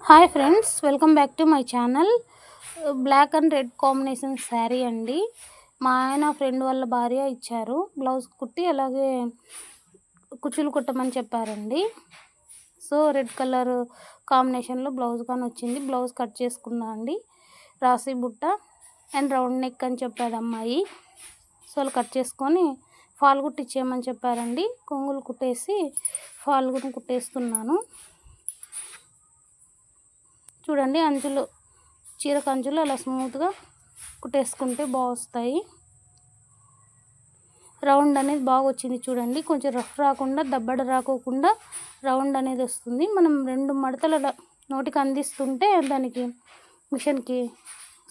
Hi friends, welcome back to my channel. Black and red combination sari అండి. మా ఆయన friend వాళ్ళ భార్య ఇచ్చారు. బ్లౌజ్ కుట్టి అలాగే కుచ్చులు కుట్టమని చెప్పారండి. సో రెడ్ కలర్ కాంబినేషన్లో బ్లౌజ్ కానీ వచ్చింది. బ్లౌజ్ కట్ చేసుకున్నా అండి. రాసి బుట్ట అండ్ రౌండ్ నెక్ అని చెప్పాడు అమ్మాయి. సో అలా కట్ చేసుకొని ఫాల్ కుట్టి ఇచ్చేయమని చెప్పారండి. కొంగులు కుట్టేసి ఫాల్ కూడా కుట్టేస్తున్నాను. చూడండి, అంచులు చీరకు అంచులు అలా స్మూత్గా కుట్టేసుకుంటే బాగా వస్తాయి. రౌండ్ అనేది బాగా వచ్చింది చూడండి. కొంచెం రఫ్ రాకుండా, దబ్బడ రాకోకుండా రౌండ్ అనేది వస్తుంది. మనం 2 మడతలు అలా నోటికి అందిస్తుంటే దానికి మిషన్కి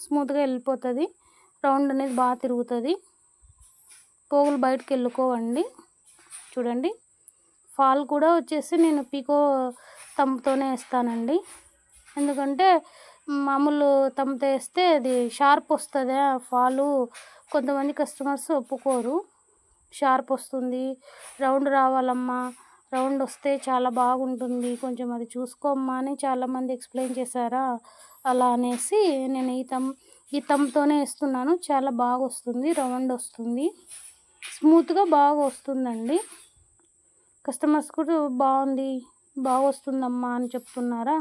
స్మూత్గా వెళ్ళిపోతుంది. రౌండ్ అనేది బాగా తిరుగుతుంది. పోగులు బయటకు వెళ్ళుకోవండి. చూడండి, ఫాల్ కూడా వచ్చేసి నేను పీకో తంతోనే వేస్తానండి. ఎందుకంటే మామూలు తంతో వేస్తే అది షార్ప్ వస్తుంది. ఫాలు కొంతమంది కస్టమర్స్ ఒప్పుకోరు. షార్ప్ వస్తుంది, రౌండ్ రావాలమ్మా, రౌండ్ వస్తే చాలా బాగుంటుంది, కొంచెం అది చూసుకోమ్మా అని చాలామంది ఎక్స్ప్లెయిన్ చేశారా. అలా అనేసి నేను ఈ తంతోనే వేస్తున్నాను. చాలా బాగా వస్తుంది, రౌండ్ వస్తుంది, స్మూత్గా బాగా వస్తుందండి. కస్టమర్స్ కూడా బాగా వస్తుందమ్మా అని చెప్తున్నారా.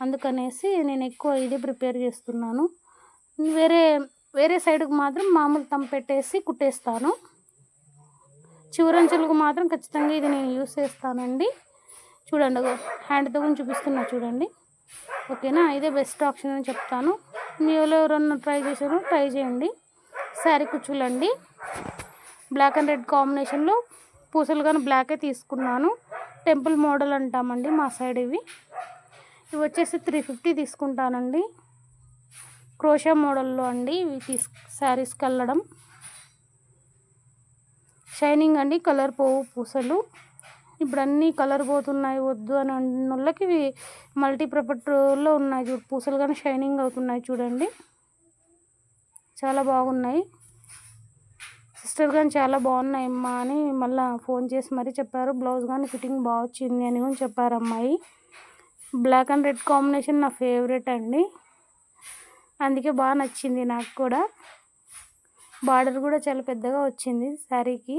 అందుకనేసి నేను ఎక్కువ ఇదే ప్రిపేర్ చేస్తున్నాను. వేరే సైడ్కి మాత్రం మామూలు తం పెట్టేసి కుట్టేస్తాను. చివరంచులకు మాత్రం ఖచ్చితంగా ఇది నేను యూస్ చేస్తానండి. చూడండి, హ్యాండ్తో కూడా చూపిస్తున్నా చూడండి. ఓకేనా, ఇదే బెస్ట్ ఆప్షన్ అని చెప్తాను. మీరు ఎవరన్నా ట్రై చేశారో ట్రై చేయండి. శారీ కుచ్చులండి, బ్లాక్ అండ్ రెడ్ కాంబినేషన్లో పూసలు కానీ బ్లాకే తీసుకున్నాను. టెంపుల్ మోడల్ అంటామండి మా సైడ్. ఇవి వచ్చేసి 350 తీసుకుంటానండి. క్రోషా మోడల్లో అండి ఇవి శారీస్ కల్లడం. షైనింగ్ అండి, కలర్ పోవు పూసలు. ఇప్పుడు అన్నీ కలర్ పోతున్నాయి వద్దు అని అన్నోళ్ళకి ఇవి మల్టీపర్పస్లో ఉన్నాయి. చూడు, పూసలు కానీ షైనింగ్ అవుతున్నాయి చూడండి, చాలా బాగున్నాయి. సిస్టర్ కానీ చాలా బాగున్నాయి అమ్మా అని మళ్ళీ ఫోన్ చేసి మరీ చెప్పారు. బ్లౌజ్ కానీ ఫిట్టింగ్ బాగా వచ్చింది అని కూడా చెప్పారు అమ్మాయి. బ్లాక్ అండ్ రెడ్ కాంబినేషన్ నా ఫేవరెట్ అండి, అందుకే బాగా నచ్చింది నాకు కూడా. బార్డర్ కూడా చాలా పెద్దగా వచ్చింది శారీకి.